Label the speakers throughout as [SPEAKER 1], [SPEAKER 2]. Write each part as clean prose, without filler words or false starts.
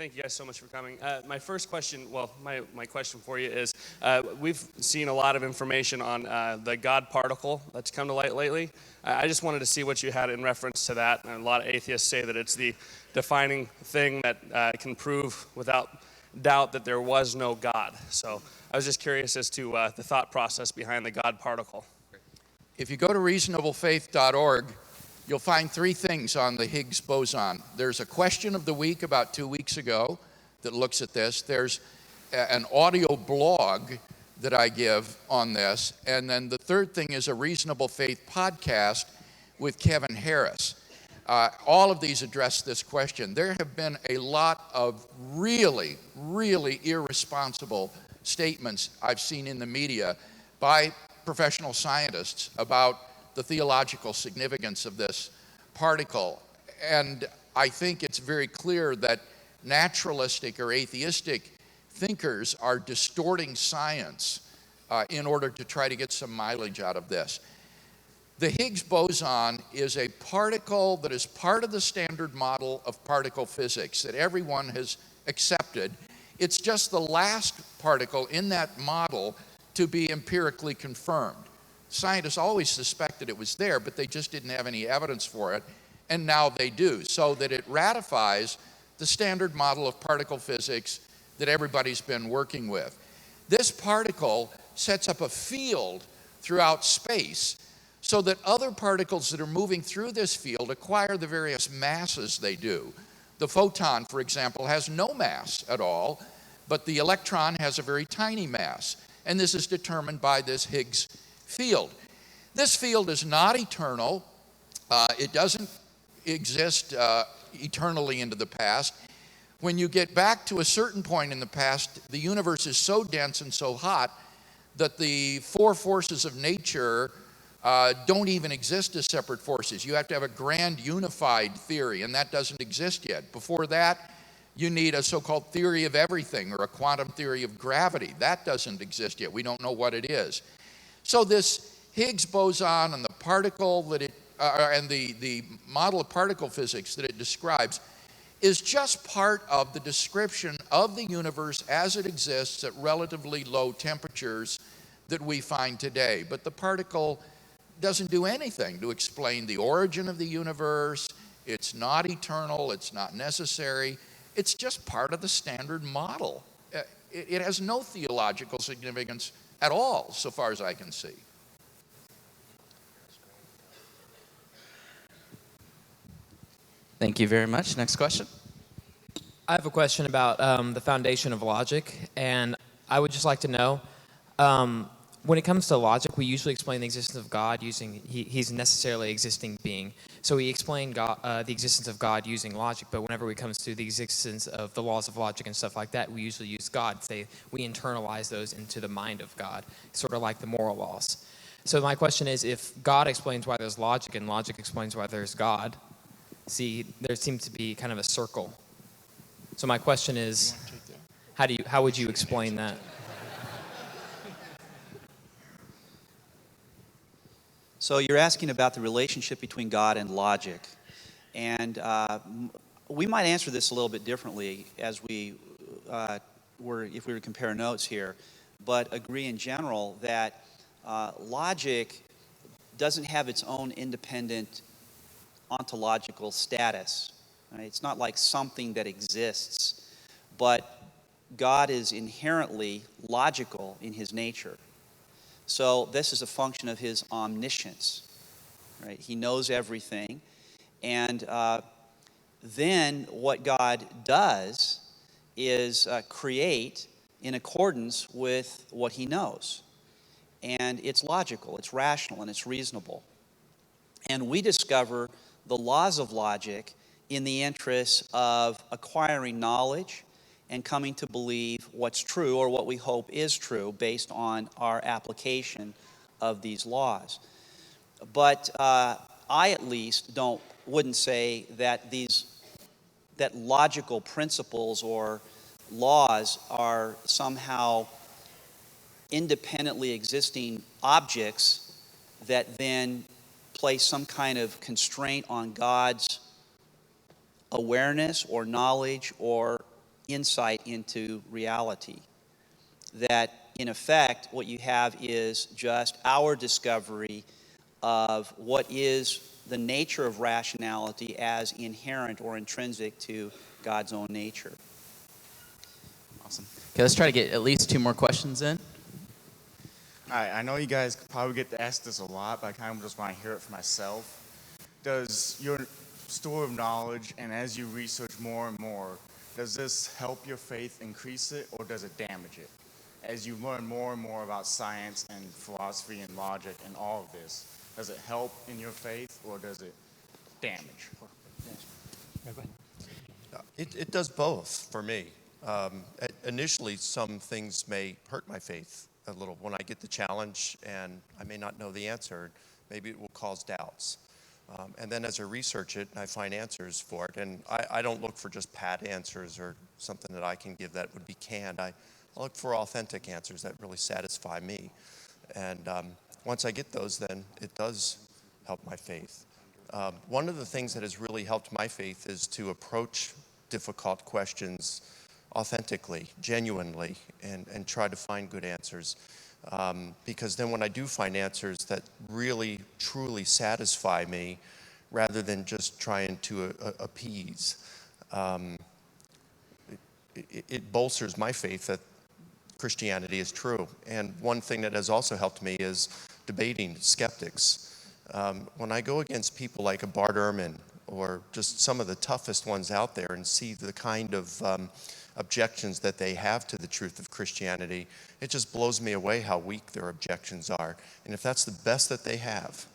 [SPEAKER 1] Thank you guys so much for coming. My first question, my question for you is, we've seen a lot of information on the God particle that's come to light lately. I just wanted to see what you had in reference to that. And a lot of atheists say that it's the defining thing that can prove without doubt that there was no God. So I was just curious as to the thought process behind the God particle.
[SPEAKER 2] If you go to reasonablefaith.org, you'll find three things on the Higgs boson. There's a question of the week about 2 weeks ago that looks at this. There's an audio blog that I give on this. And then the third thing is a Reasonable Faith podcast with Kevin Harris. All of these address this question. There have been a lot of really, really irresponsible statements I've seen in the media by professional scientists about the theological significance of this particle. And I think it's very clear that naturalistic or atheistic thinkers are distorting science in order to try to get some mileage out of this. The Higgs boson is a particle that is part of the standard model of particle physics that everyone has accepted. It's just the last particle in that model to be empirically confirmed. Scientists always suspected it was there, but they just didn't have any evidence for it, and now they do, so that it ratifies the standard model of particle physics that everybody's been working with. This particle sets up a field throughout space so that other particles that are moving through this field acquire the various masses they do. The photon, for example, has no mass at all, but the electron has a very tiny mass, and this is determined by this Higgs field. This field is not eternal. It doesn't exist eternally into the past. When you get back to a certain point in the past, the universe is so dense and so hot that the four forces of nature don't even exist as separate forces. You have to have a grand unified theory, and that doesn't exist yet. Before that, you need a so-called theory of everything or a quantum theory of gravity. That doesn't exist yet. We don't know what it is. So this Higgs boson and the particle that it, and the model of particle physics that it describes is just part of the description of the universe as it exists at relatively low temperatures that we find today. But the particle doesn't do anything to explain the origin of the universe. It's not eternal. It's not necessary. It's just part of the standard model. It has no theological significance at all, so far as I can see.
[SPEAKER 3] Thank you very much. Next question.
[SPEAKER 4] I have a question about the foundation of logic, and I would just like to know, when it comes to logic, we usually explain the existence of God using, he's necessarily existing being. So we explain God, the existence of God using logic, but whenever it comes to the existence of the laws of logic and stuff like that, we usually use God. Say we internalize those into the mind of God, sort of like the moral laws. So my question is, if God explains why there's logic and logic explains why there's God, see, there seems to be kind of a circle. So my question is, how would you explain that?
[SPEAKER 5] So you're asking about the relationship between God and logic. And we might answer this a little bit differently as if we were to compare notes here, but agree in general that logic doesn't have its own independent ontological status. Right? It's not like something that exists, but God is inherently logical in his nature. So this is a function of his omniscience, right? He knows everything. And then what God does is create in accordance with what he knows. And it's logical, it's rational, and it's reasonable. And we discover the laws of logic in the interest of acquiring knowledge and coming to believe what's true or what we hope is true based on our application of these laws. But I at least wouldn't say that that logical principles or laws are somehow independently existing objects that then place some kind of constraint on God's awareness or knowledge or insight into reality. That, in effect, what you have is just our discovery of what is the nature of rationality as inherent or intrinsic to God's own nature.
[SPEAKER 3] Awesome. Okay, let's try to get at least 2 more questions in.
[SPEAKER 6] All right, I know you guys probably get to ask this a lot, but I kind of just want to hear it for myself. Does your store of knowledge, and as you research more and more, does this help your faith increase it, or does it damage it? As you learn more and more about science and philosophy and logic and all of this, does it help in your faith, or does it damage?
[SPEAKER 7] It does both for me. Initially, some things may hurt my faith a little. When I get the challenge and I may not know the answer, maybe it will cause doubts. And then as I research it, I find answers for it. And I don't look for just pat answers or something that I can give that would be canned. I look for authentic answers that really satisfy me. And once I get those, then it does help my faith. One of the things that has really helped my faith is to approach difficult questions authentically, genuinely, and try to find good answers. Because then when I do find answers that really, truly satisfy me, rather than just trying to appease, it bolsters my faith that Christianity is true. And one thing that has also helped me is debating skeptics. When I go against people like a Bart Ehrman, or just some of the toughest ones out there, and see the kind of objections that they have to the truth of Christianity, it just blows me away how weak their objections are. And if that's the best that they have,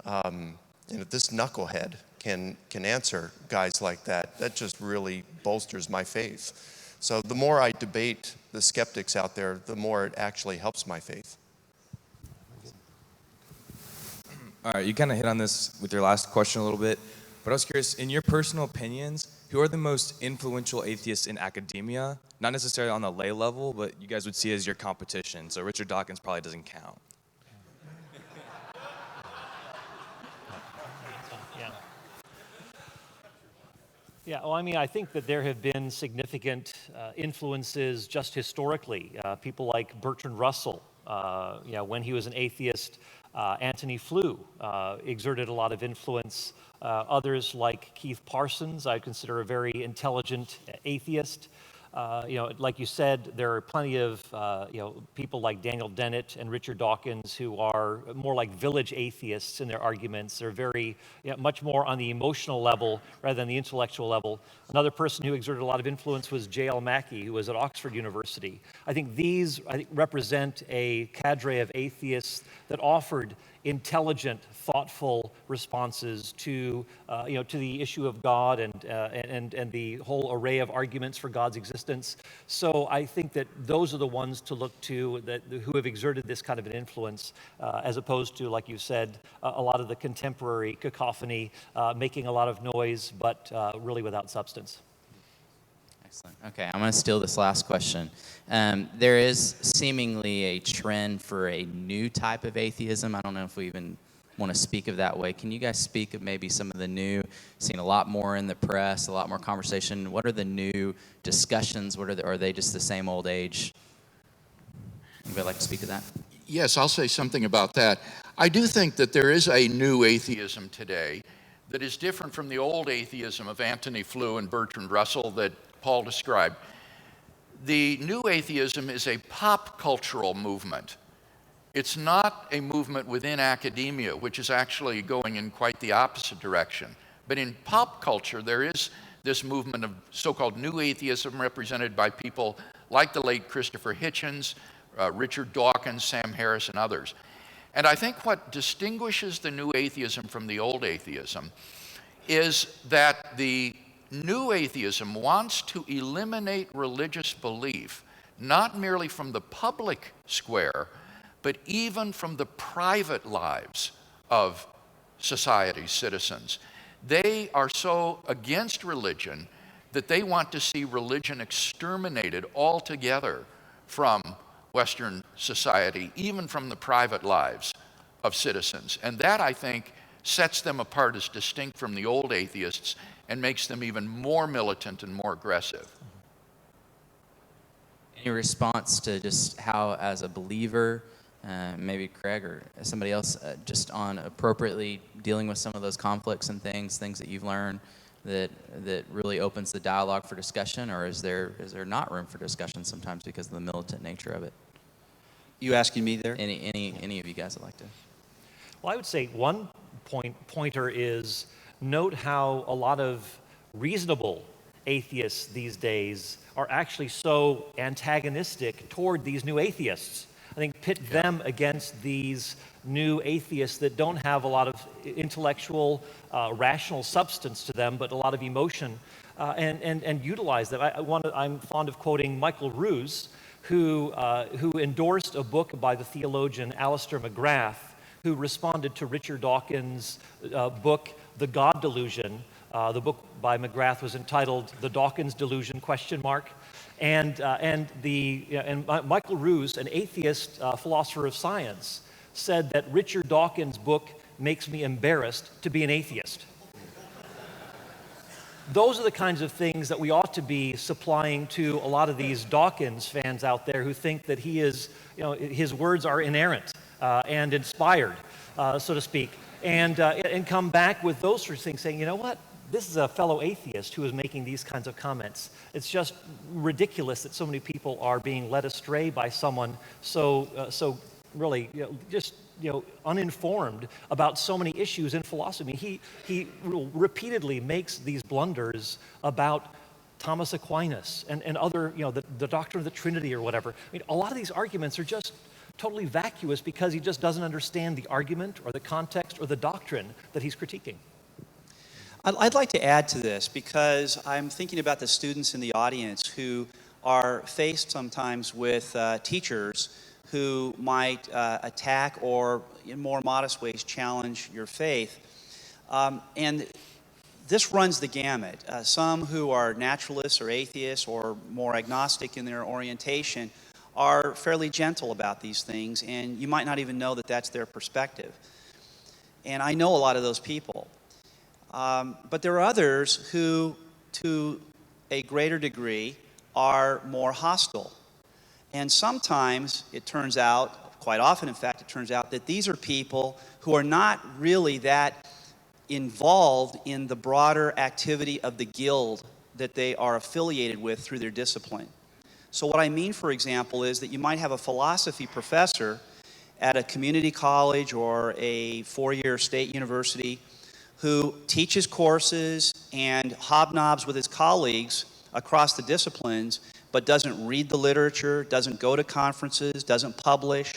[SPEAKER 7] and if this knucklehead can answer guys like that, that just really bolsters my faith. So the more I debate the skeptics out there, the more it actually helps my faith.
[SPEAKER 8] All right, you kind of hit on this with your last question a little bit, but I was curious, in your personal opinions, who are the most influential atheists in academia? Not necessarily on the lay level, but you guys would see as your competition. So Richard Dawkins probably doesn't count.
[SPEAKER 9] Yeah, well, I mean, I think that there have been significant influences just historically. People like Bertrand Russell, when he was an atheist, Antony Flew exerted a lot of influence. Others like Keith Parsons, I consider a very intelligent atheist. Like you said, there are plenty of people like Daniel Dennett and Richard Dawkins who are more like village atheists in their arguments. They're very much more on the emotional level rather than the intellectual level. Another person who exerted a lot of influence was J.L. Mackie, who was at Oxford University. I think these represent a cadre of atheists that offered intelligent, thoughtful responses to the issue of God and the whole array of arguments for God's existence. So I think that those are the ones to look to who have exerted this kind of an influence, as opposed to, like you said, a lot of the contemporary cacophony, making a lot of noise, but really without substance.
[SPEAKER 3] Excellent. Okay, I'm going to steal this last question. There is seemingly a trend for a new type of atheism. I don't know if we even want to speak of that way. Can you guys speak of maybe some of the new, seen a lot more in the press, a lot more conversation? What are the new discussions? Are they just the same old age? Anybody like to speak to that?
[SPEAKER 2] Yes, I'll say something about that. I do think that there is a new atheism today that is different from the old atheism of Antony Flew and Bertrand Russell that Paul described. The new atheism is a pop cultural movement. It's not a movement within academia, which is actually going in quite the opposite direction. But in pop culture, there is this movement of so-called new atheism represented by people like the late Christopher Hitchens, Richard Dawkins, Sam Harris, and others. And I think what distinguishes the new atheism from the old atheism is that the new atheism wants to eliminate religious belief, not merely from the public square, but even from the private lives of society's citizens. They are so against religion that they want to see religion exterminated altogether from Western society, even from the private lives of citizens. And that, I think, sets them apart as distinct from the old atheists and makes them even more militant and more aggressive.
[SPEAKER 3] Any response to just how, as a believer, maybe Craig or somebody else, just on appropriately dealing with some of those conflicts and things that you've learned that really opens the dialogue for discussion, or is there not room for discussion sometimes because of the militant nature of it?
[SPEAKER 5] You asking me there?
[SPEAKER 3] Any of you guys would like to?
[SPEAKER 9] Well, I would say one pointer is note how a lot of reasonable atheists these days are actually so antagonistic toward these new atheists. I think pit them against these new atheists that don't have a lot of intellectual, rational substance to them, but a lot of emotion, and utilize them. I'm fond of quoting Michael Ruse, who endorsed a book by the theologian Alistair McGrath, who responded to Richard Dawkins' book, The God Delusion. The book by McGrath was entitled The Dawkins Delusion, ? And Michael Ruse, an atheist philosopher of science, said that Richard Dawkins' book makes me embarrassed to be an atheist. Those are the kinds of things that we ought to be supplying to a lot of these Dawkins fans out there who think that he is, his words are inerrant and inspired, so to speak, and come back with those sorts of things, saying, you know what? This is a fellow atheist who is making these kinds of comments. It's just ridiculous that so many people are being led astray by someone so really just uninformed about so many issues in philosophy. He repeatedly makes these blunders about Thomas Aquinas and other, the doctrine of the Trinity or whatever. I mean, a lot of these arguments are just totally vacuous because he just doesn't understand the argument or the context or the doctrine that he's critiquing.
[SPEAKER 5] I'd like to add to this because I'm thinking about the students in the audience who are faced sometimes with teachers who might attack or, in more modest ways, challenge your faith. And this runs the gamut. Some who are naturalists or atheists or more agnostic in their orientation are fairly gentle about these things, and you might not even know that that's their perspective. And I know a lot of those people. But there are others who, to a greater degree, are more hostile. And sometimes it turns out, quite often in fact, it turns out that these are people who are not really that involved in the broader activity of the guild that they are affiliated with through their discipline. So what I mean, for example, is that you might have a philosophy professor at a community college or a four-year state university who teaches courses and hobnobs with his colleagues across the disciplines, but doesn't read the literature, doesn't go to conferences, doesn't publish,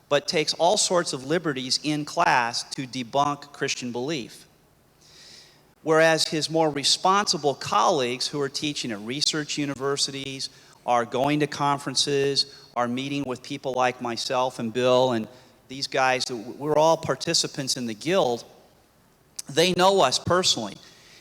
[SPEAKER 5] but takes all sorts of liberties in class to debunk Christian belief. Whereas his more responsible colleagues who are teaching at research universities, are going to conferences, are meeting with people like myself and Bill and these guys, we're all participants in the guild. They know us personally.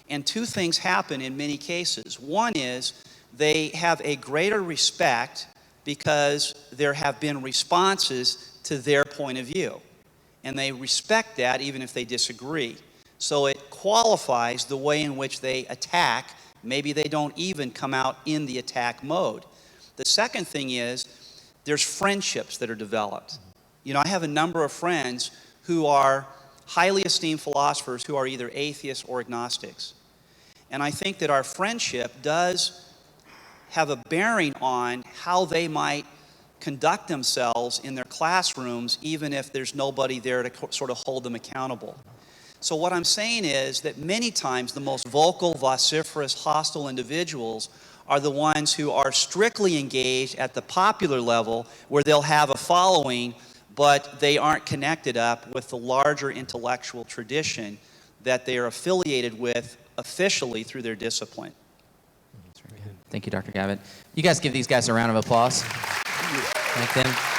[SPEAKER 5] And two things happen in many cases. One is they have a greater respect because there have been responses to their point of view. And they respect that even if they disagree. So it qualifies the way in which they attack. Maybe they don't even come out in the attack mode. The second thing is there's friendships that are developed. I have a number of friends who are highly esteemed philosophers who are either atheists or agnostics. And I think that our friendship does have a bearing on how they might conduct themselves in their classrooms, even if there's nobody there to sort of hold them accountable. So what I'm saying is that many times the most vocal, vociferous, hostile individuals are the ones who are strictly engaged at the popular level where they'll have a following, but they aren't connected up with the larger intellectual tradition that they are affiliated with officially through their discipline.
[SPEAKER 3] Thank you, Dr. Gavitt. You guys give these guys a round of applause. Thank them.